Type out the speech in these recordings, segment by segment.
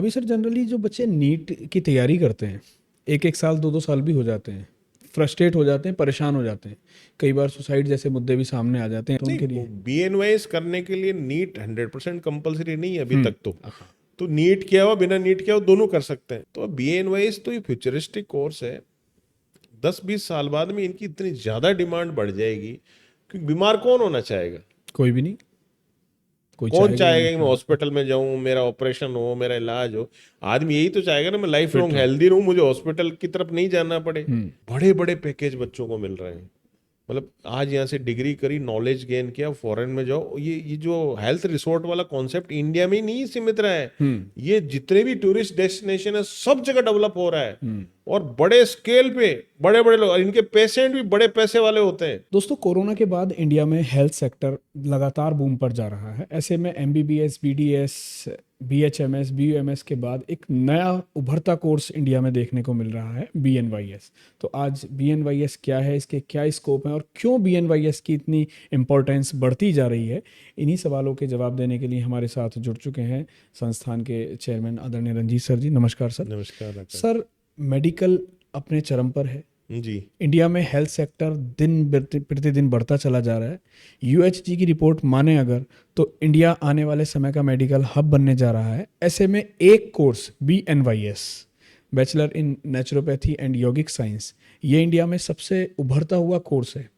अभी sir generally जो बच्चे नीट की तैयारी करते हैं, एक एक साल दो दो साल भी हो जाते हैं, फ्रस्ट्रेट हो जाते हैं, परेशान हो जाते हैं, कई बार सुसाइड जैसे मुद्दे भी सामने आ जाते हैं, तो उनके नहीं, लिए। बीएनवाईएस करने के लिए नीट 100% कंपलसरी नहीं है अभी तक तो। हाँ। तो नीट किया हुआ बिना नीट किया हुआ दोनों कर सकते हैं। तो बीएनवाईएस तो ये फ्यूचरिस्टिक कोर्स है। 10-20 साल बाद में इनकी इतनी ज्यादा डिमांड बढ़ जाएगी, क्योंकि बीमार कौन होना चाहेगा? कोई भी नहीं, कोई कौन चाहेगा ही नहीं। चाहेगा कि मैं हाँ। हॉस्पिटल में जाऊं, मेरा ऑपरेशन हो, मेरा इलाज हो? आदमी यही तो चाहेगा ना, मैं लाइफ फिट लॉन्ग रहो। हेल्दी रहूं, मुझे हॉस्पिटल की तरफ नहीं जाना पड़े। हम्म। बड़े बड़े पैकेज बच्चों को मिल रहे हैं। मतलब आज यहाँ से डिग्री करी, नॉलेज गेन किया, फॉरेन में जाओ। ये जो हेल्थ रिसोर्ट वाला कॉन्सेप्ट इंडिया में ही नहीं सीमित रहा है। हम्म। ये जितने भी टूरिस्ट डेस्टिनेशन है सब जगह डेवलप हो रहा है, हम्म। और बड़े स्केल पे बड़े बड़े लोग, और इनके पेशेंट भी बड़े पैसे वाले होते हैं। दोस्तों, कोरोना के बाद इंडिया में हेल्थ सेक्टर लगातार बूम पर जा रहा है। ऐसे में एमबीबीएस, बीडीएस, बीएचएमएस, बीयूएमएस के बाद एक नया उभरता कोर्स इंडिया में देखने को मिल रहा है, बीएनवाईएस। तो आज बीएनवाईएस क्या है, इसके क्या स्कोप हैं और क्यों बीएनवाईएस की इतनी इम्पोर्टेंस बढ़ती जा रही है, इन्हीं सवालों के जवाब देने के लिए हमारे साथ जुड़ चुके हैं संस्थान के चेयरमैन आदरणीय रंजीत सर जी। नमस्कार सर। नमस्कार आकाश सर, मेडिकल अपने चरम पर है। जी। इंडिया में हेल्थ सेक्टर दिन प्रतिदिन बढ़ता चला जा रहा है। यूएचजी की रिपोर्ट माने अगर, तो इंडिया आने वाले समय का मेडिकल हब बनने जा रहा है। ऐसे में एक course BNYS, bachelor in naturopathy and yogic science, ये इंडिया में सबसे उभरता हुआ कोर्स है।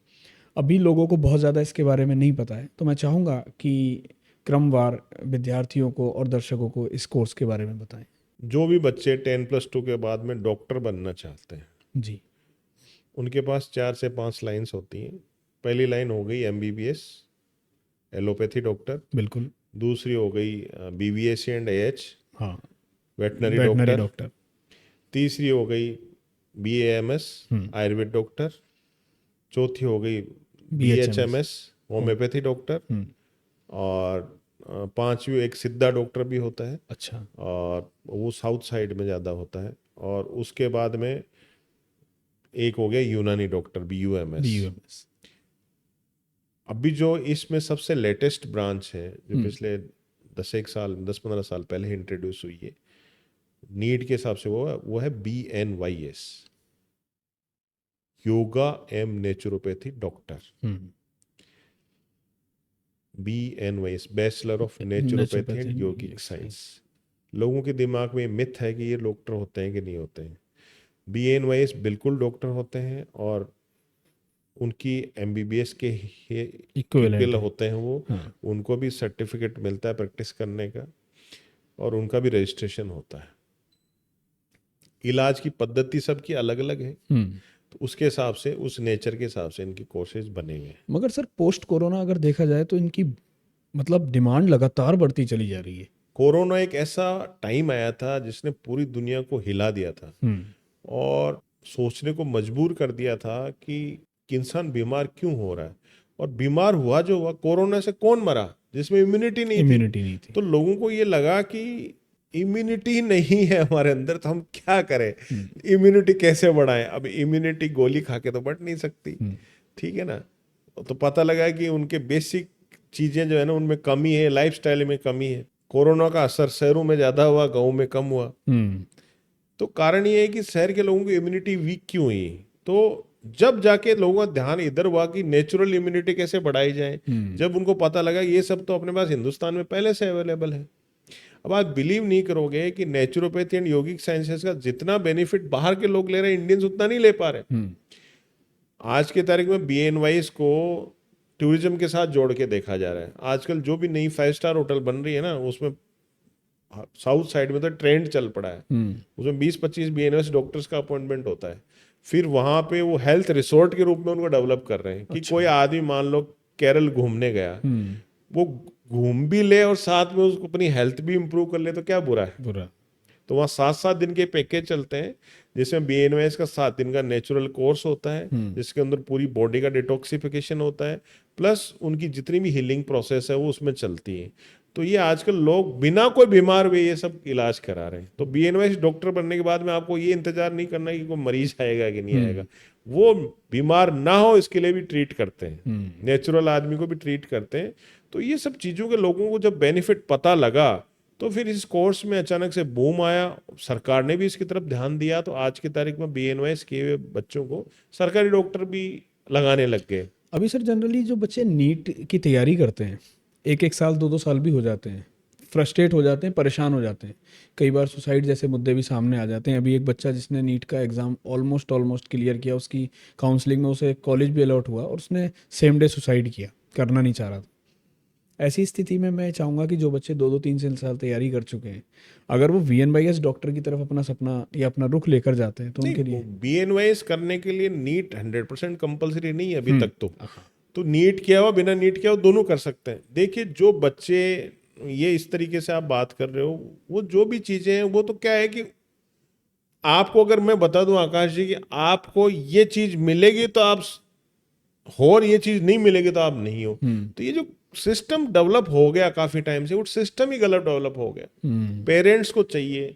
अभी लोगों को बहुत ज़्यादा इसके बारे में नहीं पता है, तो मैं चाहूँगा कि क्रमवार विद्यार्थियों को और दर्शकों को इस कोर्स के बारे में बताएं। जो भी बच्चे 10+2 के बाद में डॉक्टर बनना चाहते हैं, जी। उनके पास 4 से 5 लाइंस होती हैं। पहली लाइन हो गई एमबीबीएस, एलोपैथी डॉक्टर। बिल्कुल। दूसरी हो गई बीवीएससी एंड एएच, हाँ। Veterinary veterinary doctor. डॉक्टर। तीसरी हो गई बीएएमएस, हम्म। आयुर्वेद डॉक्टर। चौथी हो गई बीएचएमएस। BHMS, homeopathy doctor. हम्म। और पांचवी एक सिद्धा डॉक्टर भी होता है, अच्छा। और वो साउथ साइड में ज़्यादा होता है। और उसके बाद में एक हो गया यूनानी डॉक्टर, बीयूएमएस। बीयूएमएस। अभी जो इसमें सबसे लेटेस्ट ब्रांच है, जो हम्म। पिछले 10-15 साल पहले इंट्रोड्यूस हुई है नीट के हिसाब से, वो है BNYS, yoga and naturopathy doctor. हम्म। BNYS, bachelor of naturopathy naturopathy and and yogic science. Exercise. लोगों के दिमाग में मिथ है कि ये डॉक्टर होते हैं कि नहीं होते हैं। बीएनवाईएस बिल्कुल डॉक्टर होते हैं, और उनकी एमबीबीएस के इक्विवेलेंट इक्वल है। होते हैं वो। हाँ। उनको भी सर्टिफिकेट मिलता है प्रैक्टिस करने का, और उनका भी रजिस्ट्रेशन होता है। इलाज की पद्धति सबकी अलग अलग है, हम्म। तो उसके हिसाब से, उस नेचर के हिसाब से इनकी कोर्सेज बने हुए हैं। मगर सर, पोस्ट कोरोना अगर देखा जाए तो इनकी मतलब डिमांड लगातार बढ़ती चली जा रही है। कोरोना एक ऐसा टाइम आया था जिसने पूरी दुनिया को हिला दिया था, हम्म। और सोचने को मजबूर कर दिया था कि इंसान बीमार क्यों हो रहा है। और बीमार हुआ जो हुआ, कोरोना से कौन मरा? जिसमें इम्यूनिटी नहीं थी। इम्यूनिटी नहीं थी। तो लोगों को ये लगा कि इम्यूनिटी नहीं है हमारे अंदर, तो हम क्या करें, हम्म। इम्यूनिटी कैसे बढ़ाएं? अब इम्यूनिटी गोली खा के तो बढ़ नहीं सकती, हम्म। ठीक है ना। तो पता लगा कि उनके बेसिक चीजें जो है ना, उनमें कमी है, लाइफस्टाइल में कमी है। कोरोना का असर शहरों में ज्यादा हुआ, गाँव में कम हुआ। हम्म। तो कारण ये है कि शहर के लोगों की इम्यूनिटी वीक क्यों हुई। तो जब जाके लोगों का ध्यान इधर हुआ कि नेचुरल इम्यूनिटी कैसे बढ़ाई जाए, हम्म। जब उनको पता लगा ये सब तो अपने पास हिंदुस्तान में पहले से अवेलेबल है। अब आप बिलीव नहीं करोगे कि नेचुरोपैथी एंड योगिक साइंसेस का जितना बेनिफिट बाहर के लोग ले रहे हैं, इंडियंस उतना नहीं ले पा रहे। हम्म। आज के तारीख में बीएनवाईएस को टूरिज्म के साथ जोड़ के देखा जा रहा है। आजकल जो भी नई 5 स्टार होटल बन रही है ना, उसमें साउथ साइड में तो ट्रेंड चल पड़ा है। हम्म। उसमें 20-25 बीएनएस डॉक्टर्स का अपॉइंटमेंट होता है। फिर वहां पे वो हेल्थ रिसोर्ट के रूप में उनको डेवलप कर रहे हैं कि अच्छा। कोई आदमी मान लो केरल घूमने गया, हम्म। वो घूम भी ले और साथ में उसको अपनी हेल्थ भी इंप्रूव कर ले, तो क्या बुरा है। बुरा। तो वहाँ 7-7 दिन के पैकेज चलते हैं, जिसमें बीएनवाईएस का 7 दिन का नेचुरल कोर्स होता है, हम्म। जिसके अंदर पूरी बॉडी का डिटॉक्सिफिकेशन होता है, प्लस उनकी जितनी भी हीलिंग प्रोसेस है वो उसमें चलती है। तो ये आजकल लोग बिना कोई बीमार हुए ये सब इलाज करा रहे हैं। तो बीएनवाईएस डॉक्टर बनने के बाद में आपको ये इंतजार नहीं करना कि कोई मरीज आएगा कि नहीं आएगा। हम्म। वो बीमार ना हो इसके लिए भी ट्रीट करते हैं, हम्म। नेचुरल आदमी को भी ट्रीट करते हैं। तो ये सब चीज़ों के लोगों को जब बेनिफिट पता लगा, तो फिर इस कोर्स में अचानक से बूम आया, सरकार ने भी इसकी तरफ ध्यान दिया, तो आज की तारीख में BNYS किए हुए बच्चों को सरकारी डॉक्टर भी लगाने लग गए। अभी सर जनरली जो बच्चे नीट की तैयारी करते हैं, एक एक साल 2 2 साल भी हो जाते हैं, फ्रस्ट्रेट हो जाते हैं, परेशान हो जाते हैं, कई बार सुसाइड जैसे मुद्दे भी सामने आ जाते हैं। अभी एक बच्चा जिसने नीट का एग्ज़ाम ऑलमोस्ट क्लियर किया, उसकी काउंसलिंग में उसे कॉलेज भी अलॉट हुआ और उसने सेम डे सुसाइड किया, करना नहीं चाह रहा था। ऐसी स्थिति में मैं चाहूँगा कि जो बच्चे 2 2 3 साल तैयारी कर चुके हैं, अगर वो VNYS डॉक्टर की तरफ अपना सपना या अपना रुख लेकर जाते हैं तो उनके लिए BNYS करने के लिए नीट 100% कंपलसरी नहीं है अभी तक तो नीट किया हुआ बिना नीट किया हुआ दोनों कर सकते हैं। देखिए जो बच्चे ये इस तरीके से आप बात कर रहे हो, वो जो भी चीजें हैं वो तो क्या है कि आपको अगर मैं बता दूं आकाश जी कि आपको ये चीज मिलेगी तो आप हो और ये चीज नहीं मिलेगी तो आप नहीं हो, तो ये जो सिस्टम डेवलप हो गया काफी टाइम से, वो सिस्टम ही गलत डेवलप हो गया। पेरेंट्स को चाहिए,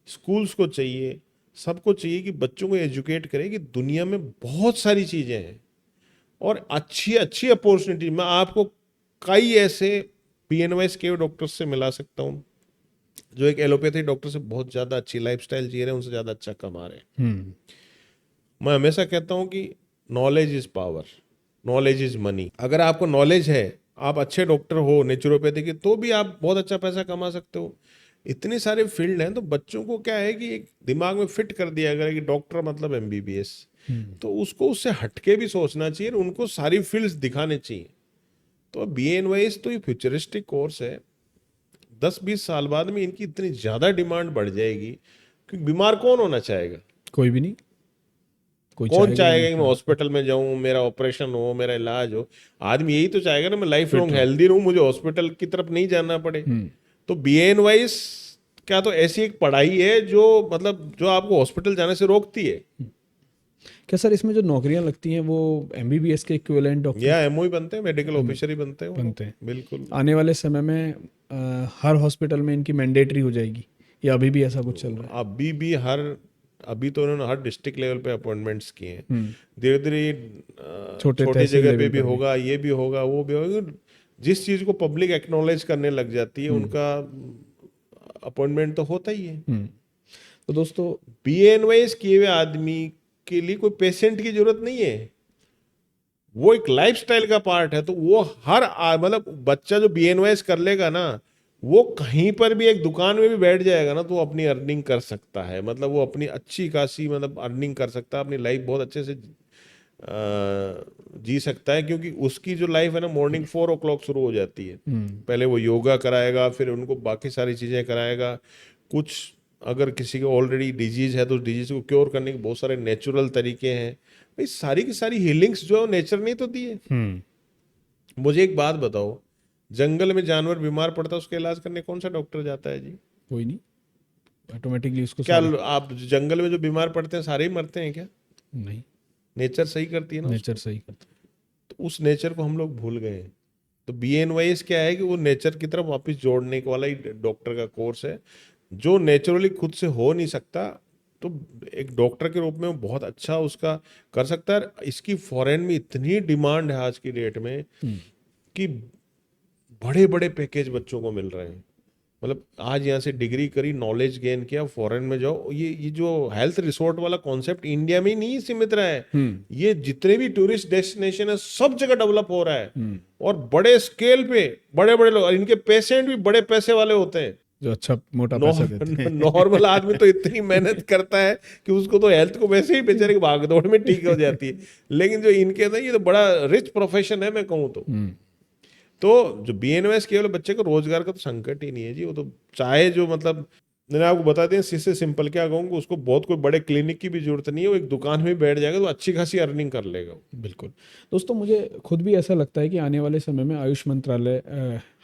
स्कूल्स को चाहिए, सबको चाहिए कि बच्चों को एजुकेट करें कि दुनिया में बहुत सारी चीजें हैं और अच्छी अच्छी अपॉर्चुनिटी। मैं आपको कई ऐसे BNYS के डॉक्टर्स से मिला सकता हूँ जो एक एलोपैथी डॉक्टर से बहुत ज्यादा अच्छी लाइफस्टाइल जी रहे हैं, उनसे ज्यादा अच्छा कमा रहे हैं। मैं हमेशा कहता हूँ कि knowledge is power, knowledge is money. अगर आपको नॉलेज है, आप अच्छे डॉक्टर हो नेचुरोपैथी के, तो भी आप बहुत अच्छा पैसा कमा सकते हो। इतने सारे फील्ड हैं, तो बच्चों को क्या है कि एक दिमाग में फिट कर दिया गया कि डॉक्टर मतलब MBBS, तो उसको उससे हटके भी सोचना चाहिए, उनको सारी फील्ड्स दिखाने चाहिए। तो BNYS तो ये फ्यूचरिस्टिक कोर्स है, 10-20 साल बाद में इनकी इतनी ज्यादा डिमांड बढ़ जाएगी कि बीमार कौन होना चाहेगा? कोई भी नहीं, कोई कौन चाहेगा ही चाहेगा नहीं। कि मैं हॉस्पिटल में जाऊं, मेरा ऑपरेशन हो, मेरा इलाज हो? आदमी यही तो चाहेगा ना, मैं लाइफ फिट लॉन्ग रहो। हेल्दी रहूं, मुझे हॉस्पिटल की तरफ नहीं जाना पड़े। तो BNYS क्या तो ऐसी एक पढ़ाई है जो मतलब जो आपको हॉस्पिटल जाने से रोकती है। क्या सर इसमें जो नौकरियां लगती हैं वो MBBS के इक्विवेलेंट डॉक्टर या MO ही बनते हैं, मेडिकल ऑफिसर ही बनते हैं वो लोग। बनते हैं? बिल्कुल। आने वाले समय में हर हॉस्पिटल में इनकी मैंडेटरी हो जाएगी या अभी भी ऐसा कुछ चल रहा है? अभी भी अभी तो उन्होंने हर डिस्ट्रिक्ट लेवल पे अपॉइंटमेंट्स किए हैं। धीरे धीरे छोटे छोटी तहसील जगह पे लेवल भी पर भी। होगा, ये भी होगा, वो भी होगा। जिस चीज को पब्लिक एक्नॉलेज करने लग जाती है उनका अपॉइंटमेंट तो होता ही है। तो दोस्तों BNYS किए हुए आदमी के लिए कोई पेशेंट की जरूरत नहीं है, वो एक लाइफस्टाइल का पार्ट है। तो वो मतलब बच्चा जो BNYS कर लेगा ना, वो कहीं पर भी एक दुकान में भी बैठ जाएगा ना, तो वो अपनी अर्निंग कर सकता है। मतलब वो अपनी अच्छी खासी मतलब अर्निंग कर सकता है, अपनी लाइफ बहुत अच्छे से जी सकता है, क्योंकि उसकी जो लाइफ है ना मॉर्निंग 4 o'clock शुरू हो जाती है। पहले वो योगा कराएगा, फिर उनको बाकी सारी चीजें कराएगा। कुछ अगर किसी को ऑलरेडी डिजीज है तो उस डिजीज को क्योर करने के बहुत सारे नेचुरल तरीके हैं। भाई सारी की सारी हीलिंग्स जो नेचर ने तो दी है। मुझे एक बात बताओ, जंगल में जानवर बीमार पड़ता है, उसका इलाज करने कौन सा डॉक्टर जाता है जी? कोई नहीं, ऑटोमेटिकली उसको क्या आप जंगल में जो बीमार पड़ते हैं सारे ही मरते हैं क्या? नहीं, नेचर सही करती है ना नेचर उसको। सही करता तो उस नेचर को हम लोग भूल गए हैं। तो BNYS क्या है कि वो नेचर की तरफ वापस जोड़ने वाला ही डॉक्टर का कोर्स है, जो नेचुरली खुद से हो नहीं सकता, तो एक डॉक्टर के रूप में वो बहुत अच्छा उसका कर सकता है। इसकी फॉरेन में इतनी डिमांड है आज की डेट में कि बड़े बड़े पैकेज बच्चों को मिल रहे हैं। मतलब आज यहाँ से डिग्री करी, नॉलेज गेन किया, फॉरेन में जाओ। ये जो हेल्थ रिसोर्ट वाला कॉन्सेप्ट इंडिया में ही नहीं सीमित रहा है, ये जितने भी टूरिस्ट डेस्टिनेशन है सब जगह डेवलप हो रहा है। और बड़े स्केल पे बड़े बड़े लोग, इनके पेशेंट भी बड़े पैसे वाले होते हैं, जो अच्छा मोटा पैसा देते हैं। नॉर्मल आदमी तो इतनी मेहनत करता है कि उसको तो हेल्थ को वैसे ही बेचारे की भागदौड़ में ठीक हो जाती है। लेकिन जो इनके अंदर ये तो बड़ा रिच प्रोफेशन है मैं कहूँ तो जो BNYS केवल बच्चे को रोजगार का तो संकट ही नहीं है जी। वो तो चाहे जो मतलब मैंने आपको बता दें, इससे सिंपल क्या कहूँगा, उसको बहुत कोई बड़े क्लिनिक की भी जरूरत नहीं है, वो एक दुकान में बैठ जाएगा तो अच्छी खासी अर्निंग कर लेगा। बिल्कुल दोस्तों, मुझे खुद भी ऐसा लगता है कि आने वाले समय में आयुष मंत्रालय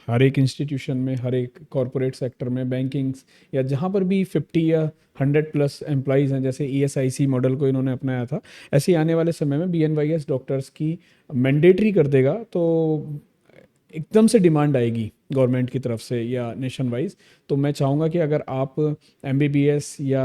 हर एक इंस्टीट्यूशन में, हर एक कॉरपोरेट सेक्टर में, बैंकिंग्स या जहाँ पर भी 50 या 100+ एम्प्लॉइज़ हैं, जैसे ESIC मॉडल को इन्होंने अपनाया था, ऐसे ही आने वाले समय में BNYS डॉक्टर्स की मैंडेटरी कर देगा तो एकदम से डिमांड आएगी। गवर्नमेंट की तरफ से या नेशन वाइज। तो मैं चाहूँगा कि अगर आप MBBS या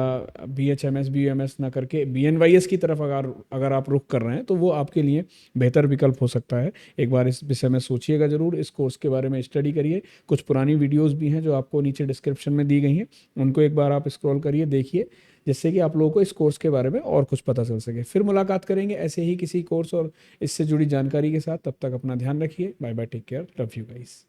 BHMS BUMS ना करके BNYS की तरफ अगर आप रुख कर रहे हैं तो वो आपके लिए बेहतर विकल्प हो सकता है। एक बार इस विषय में सोचिएगा ज़रूर, इस कोर्स के बारे में स्टडी करिए। कुछ पुरानी वीडियोस भी हैं जो आपको नीचे डिस्क्रिप्शन में दी गई हैं, उनको एक बार आप स्क्रॉल करिए, देखिए, जिससे कि आप लोगों को इस कोर्स के बारे में और कुछ पता चल सके। फिर मुलाकात करेंगे ऐसे ही किसी कोर्स और इससे जुड़ी जानकारी के साथ। तब तक अपना ध्यान रखिए। Bye bye, take care, love you guys.